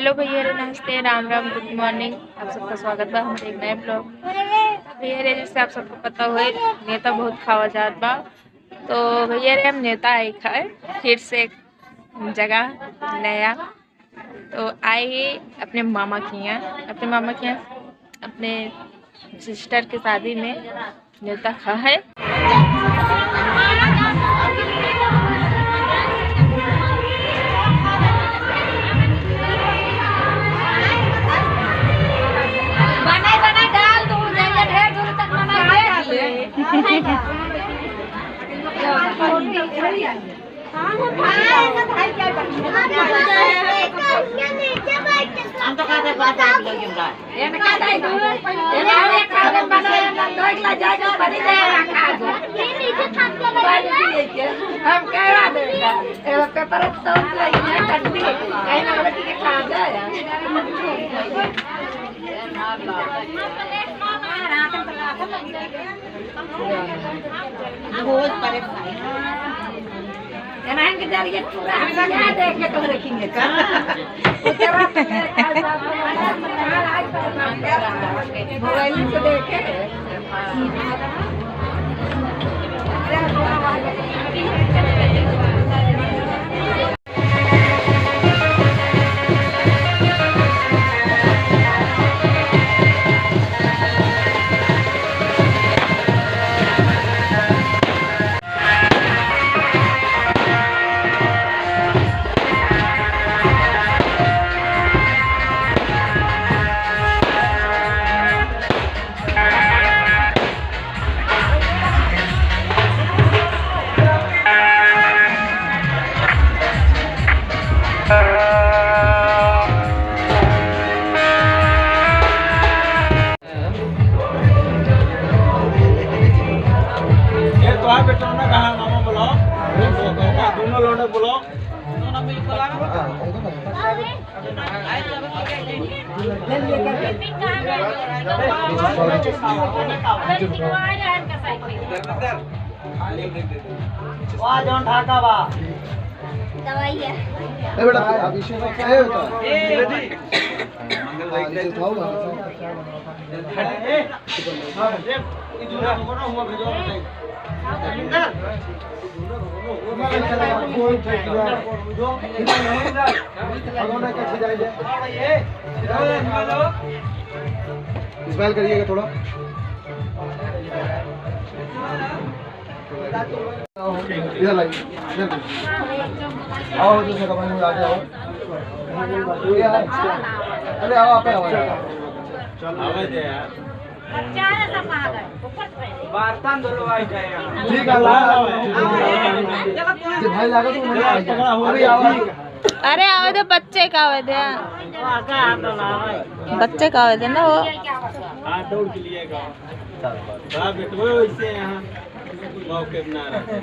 Hello भैया रे, नमस्ते, राम राम, गुड मॉर्निंग। आप सबका स्वागत बा हमारे एक नए ब्लॉग में। भैया रे, जैसे आप सबको पता हो नेता बहुत खावा जात बा, तो भैया रे हम नेता आई खाए फिर से एक जगह नया। तो आए अपने मामा के यहाँ अपने सिस्टर की शादी में नेता खाए। हम तो कहते बात है लेकिन का ये ना कहता है ये एक खाने बनाया दो एक ला जाएगा बड़ी दे रखा ये नीचे छत पे लगा हम कहवा देगा ए पेपर तो ये कटती कहीं ना लड़की के खा जाए बहुत परेशान एनाहन के जरिए पूरा हम लगा दे के तो रखेंगे का मोबाइल से देखे दोनों लौंडे बोलो ढाका बा दवाई है बेटा अभी से क्या होता है इस्माइल करिएगा थोड़ा इधर लाइए आओ दूसरे कमरे में आ जाओ अरे आओ आप चल आवे दे यार बर्तन धुलवाई जाए ठीक है भाई लगा तो अरे आओ अरे आवे दे बच्चे का आवे दे बच्चे का आवे दे ना वो दौड़ के लिए का बेटो ऐसे यहाँ मौके बना रहे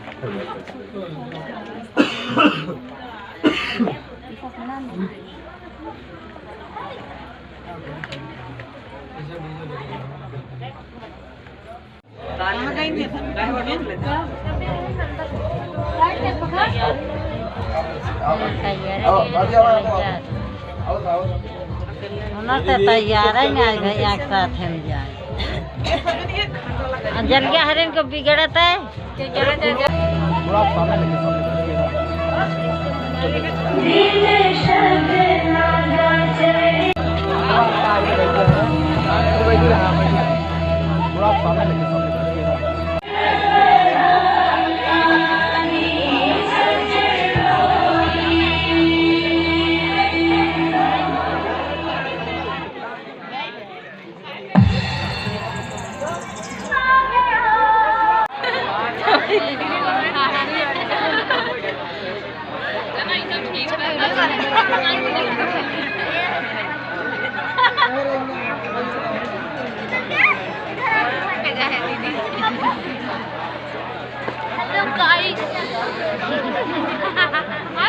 तैयार है ना भैया के साथ हम जाए जलिया हरिन को बिगड़त है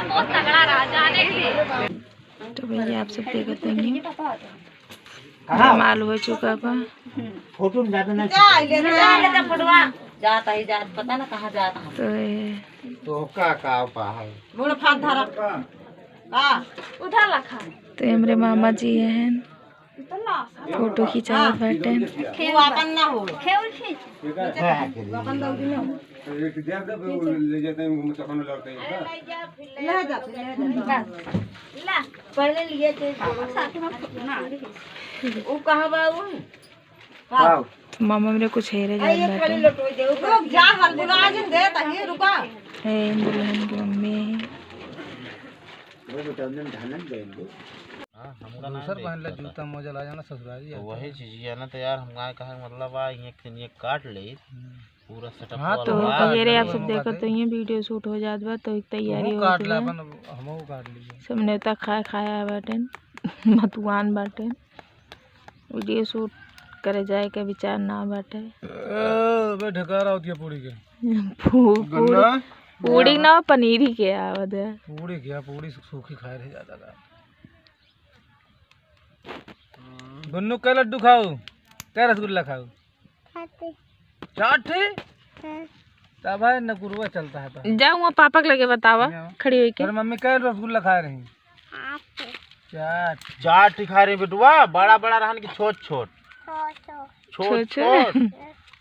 बहुत तगड़ा रहा जाने के लिए। तो भैया आप सब देखते हैं माल हो चुका बा। फोटो में ज्यादा नहीं जाता ही जात पता ना कहाँ जाता तो का पा है मुड़ फान धरा उधर रखा तो हमारे मामा जी हैं, फोटो खिंचावत बाटे। पहले लिए थे वो कहाँ बाबू तो मामा मेरे कुछ हेरे जात बाटे। रुक जा हर बुला जिन दे तही रुका है दुल्हन की मम्मी है। सर पहन ले जूता मोजा ला जाना ससुराली वही चीज है ना। तो यार हम कहे मतलब ये काट ले पूरा सेटअप। हाँ तो भैया आप सब देखो तो ये वीडियो शूट हो जात बा तो एक तैयारी हो काट ले अपन हमहू काट लीजिए। सब नेता खाया बाटे मतुआन बाटे। वीडियो शूट करे जाए के विचार ना बाटे। बे ढका रहा होती पूरी के पूरी ना पनीरी के आवत है। पूरी क्या पूरी सूखी खाए रह जाता था। गुन्नू के लड्डू खाओ क्या रसगुल्ला खाओ चाट तब है न गुरुआ चलता है तो जाऊँ वहाँ पापा के लगे बतावा खड़ी हुई के। मम्मी क्या रसगुल्ला खा रही चाट चाट खा रही बेटुआ। बड़ा बड़ा रहन की छोट छोट छोट छोट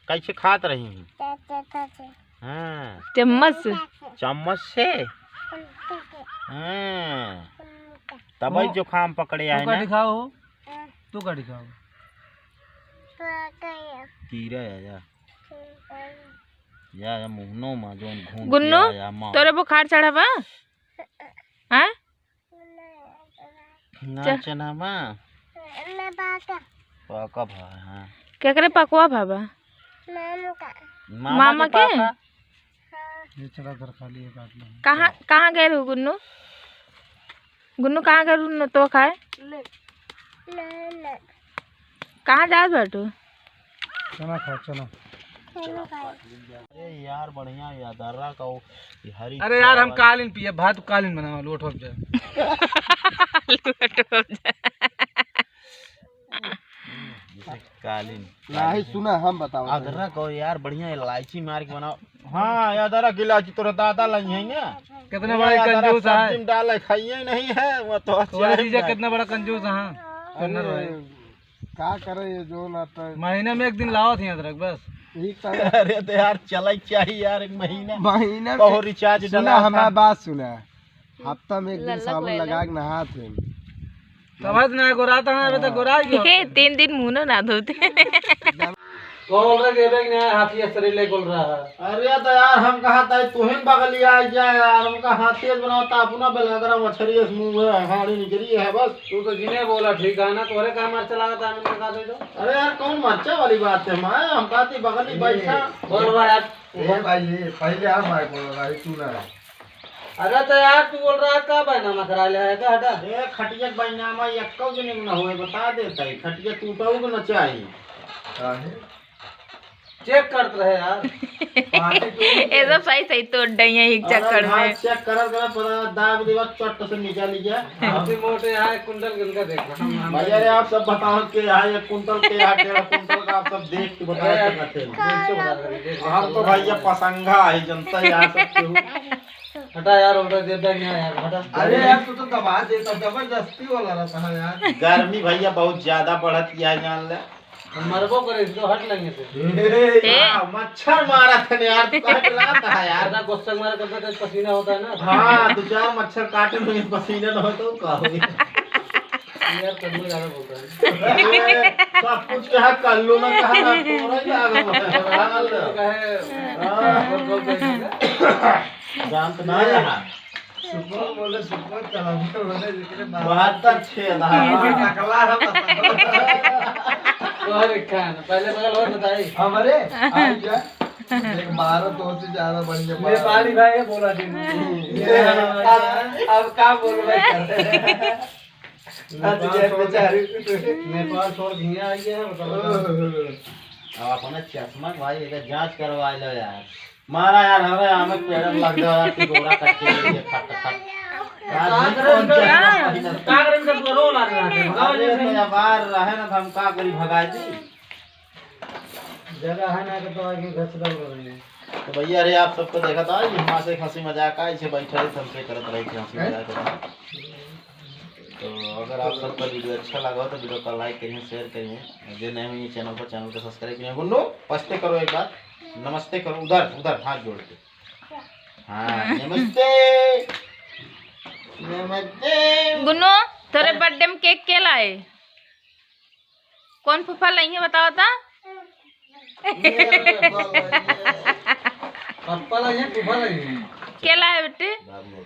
कैसे खात रही हाँ चम्मच चम्मच से हाँ तब जो खाम पकड़े आए ना खाओ तू कड़ी खाओ कीरा या मुहनो में जोन घूम गुन्नू तोरे बुखार चढ़ा बा हैं ना चना मा पाका भा हां क्या करे पकवा भाबा मामा के ये चला घर खाली है काट लो। कहाँ गए हो गुन्नू? गुन्नू कहाँ गए तो खाए कहाँ जा बैठो चना खा चना। अरे यार बढ़िया यादारा का हरी। अरे यार हम कालीन पिए भात कालीन बना लोट हो जाए कालीन नहीं सुना हम बताओ। अदरक को यार बढ़िया इलायची मार के बनाओ। हाँ अदरक इलायची तो दादा लाई है ना। कितना बड़ा कंजूस है डाल खाइए नहीं है वो तो कितना बड़ा कंजूस है। क्या करे ये जो ना तो महीने में एक दिन लाओ थी अदरक बस। अरे तो यार चला चाहिए यार एक महीना बहुत रिचार्ज डाला। हमारा बात सुना हफ्ता में एक दिन साबुन लगा के नहा थे समझ ना गोराता है। अभी तक गोरा ही 3 दिन मुंह ना धोते बोल रहे देवे ने हाथी शरीर बोल रहा है। अरे तो यार हम कहा था तुहिन बगलिया आ जाए यार हमका हाथी बनाता अपना बेलगरा मछली मुंह है हाड़ी निकली है बस। तू तो जिने बोला ठीक है ना तोरे का मरचा लगाता है मैंने कहा दे दो। अरे यार कौन मरचा वाली बात है मैं हम कहती बगली बैठा बोल रहा यार ए भाई ये पहले आप भाई बोल रहा है तू ना। अरे तो यार तू बोल रहा का बैनामा करा ले है का हटा ए खटिया बैनामा एक्को दिन ना होए बता देता है खटिया टूटाऊ को न चाहिए काहे चेक करत रहे यार ये सब सही तोड़ दइए एक चक्कर में चेक करत पर दाब दिवा चट से निकाल लीजिए। अभी मोटे है कुंटल गिनकर देखो भैया रे आप सब बताओ के है 1 कुंटल के 1.5 कुंटल का आप सब देख के बताओ सकते हैं। हम तो भैया पसंगा है जनता यार सब हटा यार ऑर्डर दे दे यार हटा। अरे यार तू तो दबा देता जबरदस्ती वाला रहता है यार। गर्मी भैया बहुत ज्यादा बढ़त किया जान ले मरबो करे इसको हट लेंगे से मच्छर मारा था यार तू हट लाता है यार ना गुस्सा मारा करता तो पसीना होता है ना। हां 2-4 मच्छर काटे में पसीना ना हो तो का हो यार कल्लू ज्यादा बोलता है सब कुछ कहा कल्लू ना कहा ना तोरा ज्यादा जान तो ना रहा सुपर बोले सुपर चला बोले जितने 72 छेद है टकला है और खान पहले बगल और बताई हमारे आई जा एक 12 2 से ज्यादा बन गया नेपाली भाई बोला दिन अब क्या बोल भाई आज ये बेचारी नेपाल छोड़ घिया आई है अब अपना चश्मा भाई इधर जांच करवा लो यार मारा यार हमें हमें पेड़ लग गया कि गोरा कच्चे फट फट कागरन का रो मार रहा है भगाओ जैसे बाहर रहे ना हम का करी भगा दी जगह है ना तो आगे घसड़ा रही है। तो भैया रे आप सबको देखा था यहाँ से हंसी मजाक ऐसे बैठे सबसे करत रही थी हंसी मजाक। तो अगर आप सबका वीडियो अच्छा लगा हो तो वीडियो को लाइक करिए, शेयर करिए, जो नए हुई चैनल को सब्सक्राइब करिए। गुन्नू पस्ते करो एक बार, नमस्ते करो, उधर उधर हाथ जोड़ के। हाँ नमस्ते नमस्ते। गुन्नू तेरे बर्थडे में केक के लाए? कौन फूफा लाई है बताओ था? पापा लाई है, फूफा लाई है। के लाए बेटे? बाबू